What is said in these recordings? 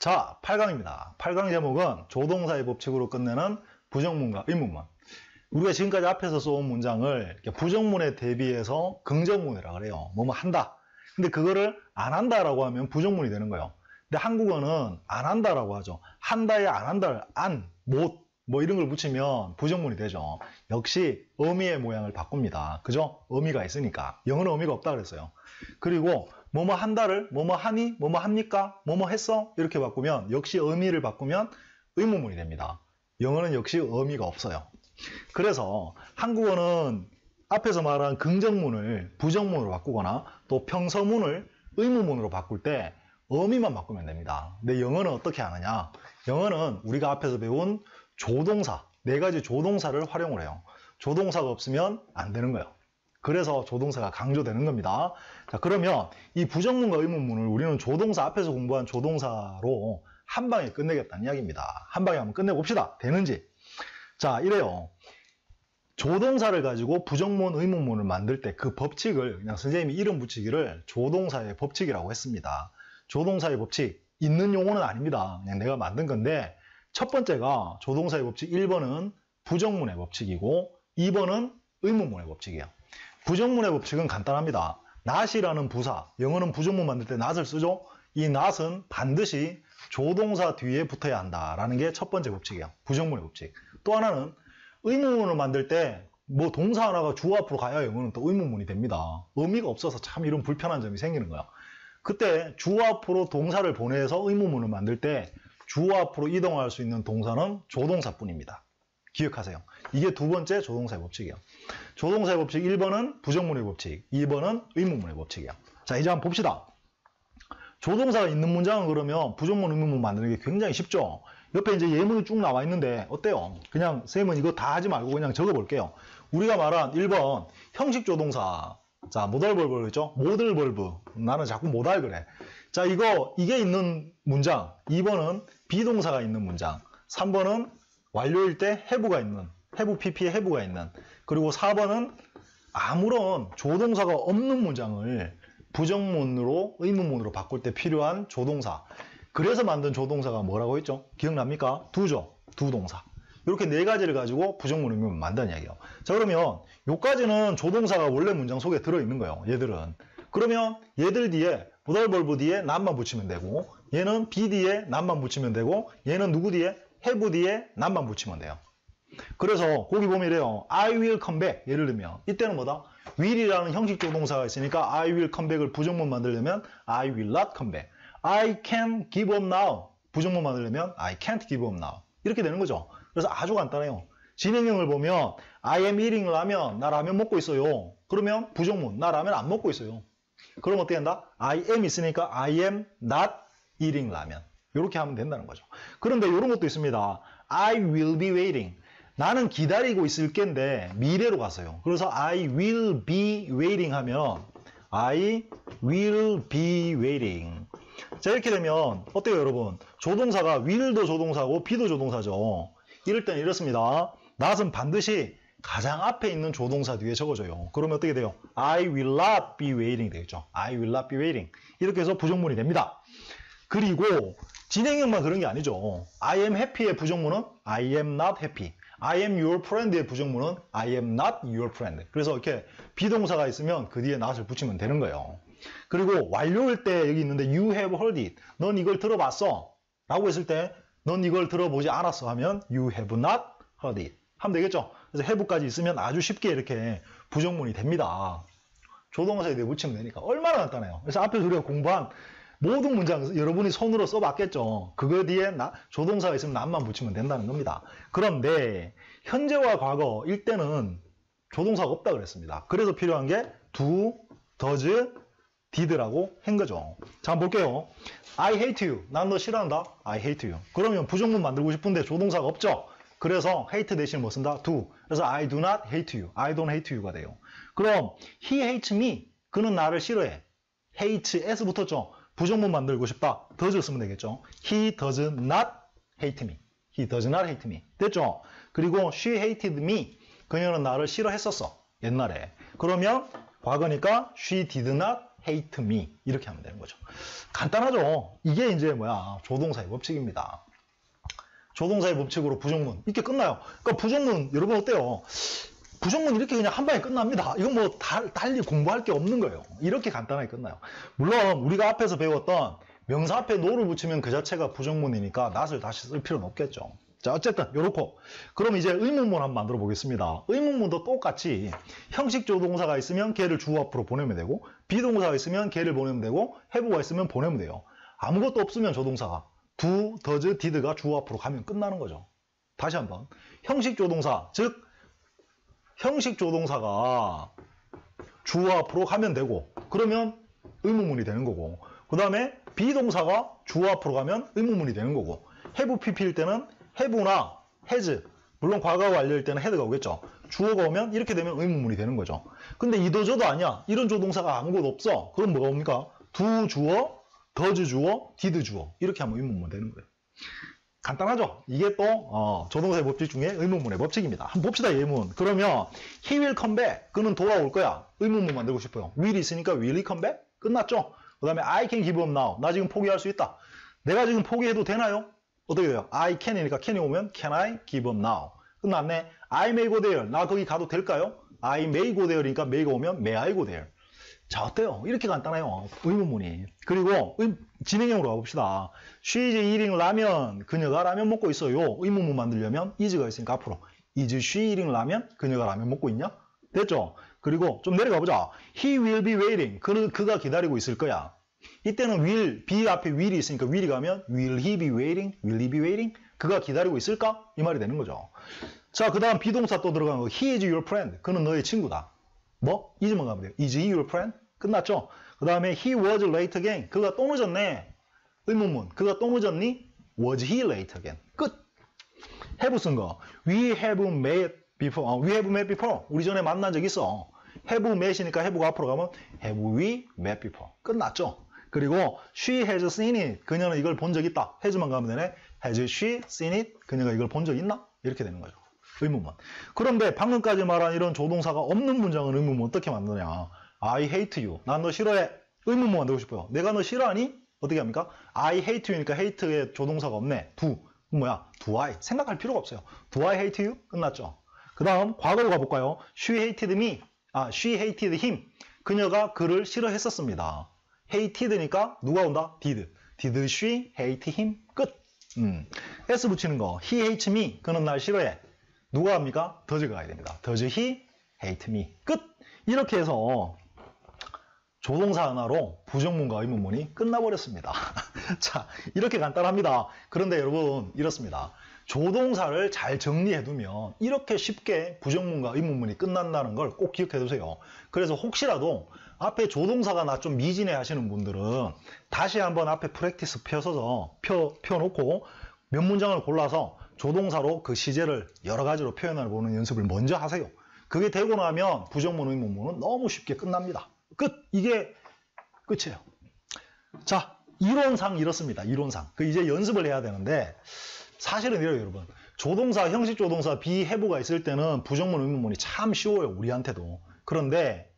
자, 8강입니다. 8강 제목은 조동사의 법칙으로 끝내는 부정문과 의문문. 우리가 지금까지 앞에서 써온 문장을 부정문에 대비해서 긍정문이라 그래요. 뭐뭐 한다. 근데 그거를 안 한다라고 하면 부정문이 되는 거예요. 근데 한국어는 안 한다라고 하죠. 한다에 안 한다를 안, 못, 뭐 이런 걸 붙이면 부정문이 되죠. 역시 의미의 모양을 바꿉니다. 그죠? 의미가 있으니까. 영어는 의미가 없다 그랬어요. 그리고 뭐뭐 한다를 뭐뭐 하니? 뭐뭐 합니까? 뭐뭐 했어? 이렇게 바꾸면 역시 의미를 바꾸면 의문문이 됩니다. 영어는 역시 의미가 없어요. 그래서 한국어는 앞에서 말한 긍정문을 부정문으로 바꾸거나 또 평서문을 의문문으로 바꿀 때 의미만 바꾸면 됩니다. 근데 영어는 어떻게 하느냐? 영어는 우리가 앞에서 배운 조동사, 4가지 조동사를 활용을 해요. 조동사가 없으면 안 되는 거예요. 그래서 조동사가 강조되는 겁니다. 자, 그러면 이 부정문과 의문문을 우리는 조동사, 앞에서 공부한 조동사로 한 방에 끝내겠다는 이야기입니다. 한 방에 한번 끝내봅시다. 되는지. 자, 이래요. 조동사를 가지고 부정문, 의문문을 만들 때 그 법칙을 그냥 선생님이 이름 붙이기를 조동사의 법칙이라고 했습니다. 조동사의 법칙, 있는 용어는 아닙니다. 그냥 내가 만든 건데 첫 번째가 조동사의 법칙 1번은 부정문의 법칙이고 2번은 의문문의 법칙이에요. 부정문의 법칙은 간단합니다. not이라는 부사, 영어는 부정문 만들 때 not을 쓰죠. 이 not은 반드시 조동사 뒤에 붙어야 한다라는 게 첫 번째 법칙이에요. 부정문의 법칙. 또 하나는 의문문을 만들 때 뭐 동사 하나가 주어 앞으로 가야 영어는 또 의문문이 됩니다. 의미가 없어서 참 이런 불편한 점이 생기는 거예요. 그때 주어 앞으로 동사를 보내서 의문문을 만들 때 주어 앞으로 이동할 수 있는 동사는 조동사뿐입니다. 기억하세요. 이게 두 번째 조동사의 법칙이에요. 조동사의 법칙 1번은 부정문의 법칙, 2번은 의문문의 법칙이에요. 자, 이제 한번 봅시다. 조동사가 있는 문장은 그러면 부정문, 의문문 만드는 게 굉장히 쉽죠. 옆에 이제 예문이 쭉 나와 있는데 어때요? 그냥 쌤은 이거 다 하지 말고 그냥 적어볼게요. 우리가 말한 1번 형식 조동사. 자, 모달 벌브 있죠? 모들 벌브. 나는 자꾸 모달 그래. 자, 이게 있는 문장. 2번은 비동사가 있는 문장. 3번은 완료일 때 have가 있는, have pp에 have가 있는. 그리고 4번은 아무런 조동사가 없는 문장을 부정문으로 의문문으로 바꿀 때 필요한 조동사. 그래서 만든 조동사가 뭐라고 했죠? 기억납니까? 두죠. 두동사. 이렇게 4가지를 가지고 부정문, 의문문 만드는 이야기예요. 자, 그러면 요까지는 조동사가 원래 문장 속에 들어있는 거예요. 얘들은. 그러면 얘들 뒤에 모달 벌브 뒤에 not만 붙이면 되고 얘는 be 뒤에 not만 붙이면 되고 얘는 누구 뒤에? have 뒤에 not만 붙이면 돼요. 그래서 거기 보면 이래요. I will come back. 예를 들면 이때는 뭐다? will이라는 형식 조동사가 있으니까 I will come back을 부정문 만들려면 I will not come back. I can give up now. 부정문 만들려면 I can't give up now. 이렇게 되는 거죠. 그래서 아주 간단해요. 진행형을 보면 I am eating 라면. 나 라면 먹고 있어요. 그러면 부정문. 나 라면 안 먹고 있어요. 그럼 어떻게 된다? I am 있으니까 I am not eating 라면. 이렇게 하면 된다는 거죠. 그런데 이런 것도 있습니다. I will be waiting. 나는 기다리고 있을 겐데 미래로 갔어요. 그래서 I will be waiting 하면 I will be waiting. 자, 이렇게 되면 어때요, 여러분? 조동사가 will도 조동사고 be도 조동사죠. 이럴 때는 이렇습니다. not은 반드시 가장 앞에 있는 조동사 뒤에 적어줘요. 그러면 어떻게 돼요? I will not be waiting 되겠죠. I will not be waiting. 이렇게 해서 부정문이 됩니다. 그리고 진행형만 그런 게 아니죠. I am happy의 부정문은 I am not happy. I am your friend의 부정문은 I am not your friend. 그래서 이렇게 비동사가 있으면 그 뒤에 not을 붙이면 되는 거예요. 그리고 완료일 때 여기 있는데 you have heard it. 넌 이걸 들어봤어. 라고 했을 때 넌 이걸 들어보지 않았어 하면 you have not heard it. 하면 되겠죠. 그래서 have까지 있으면 아주 쉽게 이렇게 부정문이 됩니다. 조동사에 대해 붙이면 되니까 얼마나 간단해요. 그래서 앞에서 우리가 공부한 모든 문장 여러분이 손으로 써봤겠죠. 그거 뒤에 조동사가 있으면 not만 붙이면 된다는 겁니다. 그런데 현재와 과거일 때는 조동사가 없다 그랬습니다. 그래서 필요한 게 do, does, did라고 한 거죠. 자, 한번 볼게요. I hate you. 난 너 싫어한다. I hate you. 그러면 부정문 만들고 싶은데 조동사가 없죠. 그래서 hate 대신 뭐 쓴다? do. 그래서 I do not hate you. I don't hate you가 돼요. 그럼 he hates me. 그는 나를 싫어해. hate, s 붙었죠. 부정문 만들고 싶다. does 쓰면 되겠죠. He does not hate me. He does not hate me. 됐죠? 그리고 she hated me. 그녀는 나를 싫어했었어. 옛날에. 그러면 과거니까 she did not hate me 이렇게 하면 되는 거죠. 간단하죠. 이게 이제 조동사의 법칙입니다. 조동사의 법칙으로 부정문 이렇게 끝나요. 그러니까 부정문 여러분 어때요? 부정문 이렇게 그냥 한 방에 끝납니다. 이건 뭐 달리 공부할 게 없는 거예요. 이렇게 간단하게 끝나요. 물론 우리가 앞에서 배웠던 명사 앞에 no를 붙이면 그 자체가 부정문이니까 not을 다시 쓸 필요는 없겠죠. 자, 어쨌든 요렇고 그럼 이제 의문문 한번 만들어 보겠습니다. 의문문도 똑같이 형식 조동사가 있으면 걔를 주어 앞으로 보내면 되고 비동사가 있으면 걔를 보내면 되고 have가 있으면 보내면 돼요. 아무것도 없으면 조동사가 do, does, did가 주어 앞으로 가면 끝나는 거죠. 다시 한번 형식 조동사 즉 형식 조동사가 주어 앞으로 가면 되고 그러면 의문문이 되는 거고 그 다음에 비동사가 주어 앞으로 가면 의문문이 되는 거고 have pp일 때는 have나 has 물론 과거가 완료일 때는 had가 오겠죠. 주어가 오면 이렇게 되면 의문문이 되는 거죠. 근데 이도 저도 아니야. 이런 조동사가 아무것도 없어. 그럼 뭐가 옵니까? do 주어, does 주어, did 주어 이렇게 하면 의문문 되는 거예요. 간단하죠? 이게 또 조동사의 법칙 중에 의문문의 법칙입니다. 한번 봅시다. 예문. 그러면 he will come back. 그는 돌아올 거야. 의문문 만들고 싶어요. will 있으니까 will he come back? 끝났죠? 그 다음에 I can give up now. 나 지금 포기할 수 있다. 내가 지금 포기해도 되나요? 어떻게 돼요? I can이니까 can이 오면 can I give up now? 끝났네. I may go there. 나 거기 가도 될까요? I may go there니까 may가 오면 may I go there. 자, 어때요? 이렇게 간단해요. 의문문이. 그리고 진행형으로 가봅시다. She is eating 라면. 그녀가 라면 먹고 있어요. 의문문 만들려면 is가 있으니까 앞으로. Is she eating 라면? 그녀가 라면 먹고 있냐? 됐죠? 그리고 좀 내려가 보자. He will be waiting. 그가 기다리고 있을 거야. 이때는 will, be 앞에 will이 있으니까 will이 가면 will he be waiting? Will he be waiting? 그가 기다리고 있을까? 이 말이 되는 거죠. 자, 그 다음 비동사 또 들어가는 거. He is your friend. 그는 너의 친구다. 뭐? is만 가면 돼요. Is he your friend? 끝났죠? 그 다음에 he was late again. 그가 또 늦었네. 의문문. 그가 또 늦었니? Was he late again? 끝. have 쓴 거. We have met before. we have met before. 우리 전에 만난 적 있어. have met이니까 have가 앞으로 가면 have we met before. 끝났죠? 그리고 she has seen it. 그녀는 이걸 본 적 있다. has만 가면 되네. has she seen it? 그녀가 이걸 본 적 있나? 이렇게 되는 거죠. 의문문. 그런데 방금까지 말한 이런 조동사가 없는 문장은 의문문 어떻게 만드냐? I hate you. 난 너 싫어해. 의문문 만들고 싶어요. 내가 너 싫어하니? 어떻게 합니까? I hate you니까 hate에 조동사가 없네. do. 뭐야? do I. 생각할 필요가 없어요. do I hate you? 끝났죠. 그 다음 과거로 가볼까요? She hated me. she hated him. 그녀가 그를 싫어했었습니다. hated니까 누가 온다? did. Did she hate him? 끝. s 붙이는 거. He hates me. 그는 날 싫어해. 누가 합니까? does가 가야 됩니다. Does he hate me? 끝. 이렇게 해서 조동사 하나로 부정문과 의문문이 끝나버렸습니다. 자, 이렇게 간단합니다. 그런데 여러분 이렇습니다. 조동사를 잘 정리해두면 이렇게 쉽게 부정문과 의문문이 끝난다는 걸 꼭 기억해두세요. 그래서 혹시라도 앞에 조동사가 나 좀 미진해 하시는 분들은 다시 한번 앞에 프랙티스 펴놓고 몇 문장을 골라서 조동사로 그 시제를 여러 가지로 표현해보는 연습을 먼저 하세요. 그게 되고 나면 부정문, 의문문은 너무 쉽게 끝납니다. 끝! 이게 끝이에요. 자, 이론상 이렇습니다. 이론상. 이제 연습을 해야 되는데 사실은 이래요, 여러분. 조동사, 형식 조동사, be, have가 있을 때는 부정문, 의문문이 참 쉬워요, 우리한테도. 그런데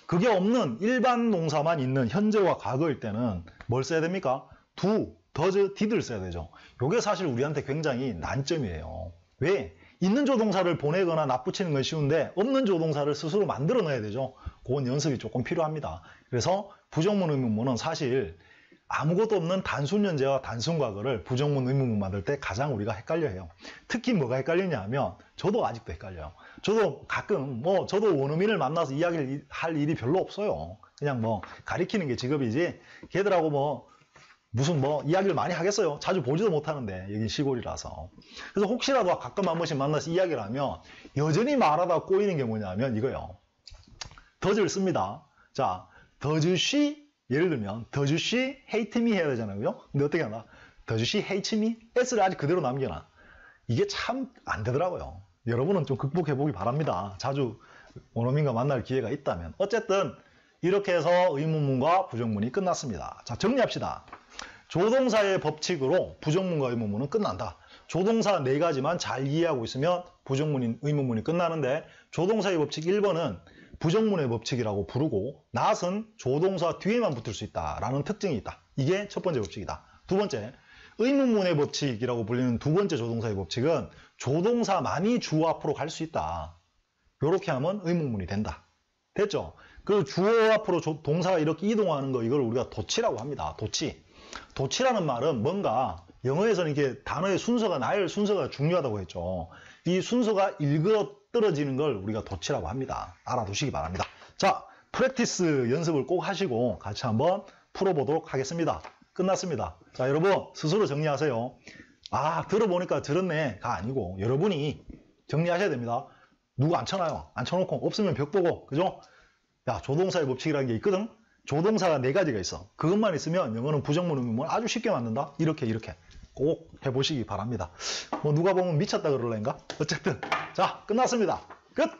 그게 없는 일반 동사만 있는 현재와 과거일 때는 뭘 써야 됩니까? do, does, did를 써야 되죠. 이게 사실 우리한테 굉장히 난점이에요. 왜? 있는 조동사를 보내거나 납붙이는 건 쉬운데 없는 조동사를 스스로 만들어 넣어야 되죠. 그건 연습이 조금 필요합니다. 그래서 부정문, 의문문은 사실 아무것도 없는 단순 현재와 단순 과거를 부정문, 의문문 만들 때 가장 우리가 헷갈려 해요. 특히 뭐가 헷갈리냐 하면 저도 아직도 헷갈려요. 저도 가끔 저도 원어민을 만나서 이야기를 할 일이 별로 없어요. 그냥 가리키는 게 직업이지 걔들하고 무슨 이야기를 많이 하겠어요. 자주 보지도 못하는데 여긴 시골이라서. 그래서 혹시라도 가끔 한 번씩 만나서 이야기를 하면 여전히 말하다 꼬이는 게 뭐냐면 이거요. does를 씁니다. 자, does she 예를 들면 does she hate me 해야 되잖아요. 그죠? 근데 어떻게 하나? does she hate me? s를 아직 그대로 남겨놔. 이게 참 안 되더라고요. 여러분은 좀 극복해보기 바랍니다. 자주 원어민과 만날 기회가 있다면. 어쨌든 이렇게 해서 의문문과 부정문이 끝났습니다. 자, 정리합시다. 조동사의 법칙으로 부정문과 의문문은 끝난다. 조동사 4가지만 잘 이해하고 있으면 부정문인 의문문이 끝나는데 조동사의 법칙 1번은 부정문의 법칙이라고 부르고 not은 조동사 뒤에만 붙을 수 있다라는 특징이 있다. 이게 첫 번째 법칙이다. 두 번째, 의문문의 법칙이라고 불리는 두 번째 조동사의 법칙은 조동사만이 주어 앞으로 갈 수 있다. 이렇게 하면 의문문이 된다. 됐죠? 그 주어 앞으로 동사가 이렇게 이동하는 거 이걸 우리가 도치라고 합니다. 도치. 도치라는 말은 뭔가 영어에서는 이게 단어의 순서가 나열 순서가 중요하다고 했죠. 이 순서가 일그러 떨어지는 걸 우리가 도치라고 합니다. 알아두시기 바랍니다. 자, 프랙티스 연습을 꼭 하시고 같이 한번 풀어보도록 하겠습니다. 끝났습니다. 자, 여러분 스스로 정리하세요. 아, 들어보니까 들었네가 아니고 여러분이 정리하셔야 됩니다. 누구 앉혀놔요. 앉혀놓고 없으면 벽 보고, 그죠? 야, 조동사의 법칙이라는 게 있거든. 조동사가 4가지가 있어. 그것만 있으면 영어는 부정문, 의문문 아주 쉽게 만든다. 이렇게 꼭 해보시기 바랍니다. 뭐 누가 보면 미쳤다 그럴래인가? 어쨌든 자, 끝났습니다. 끝!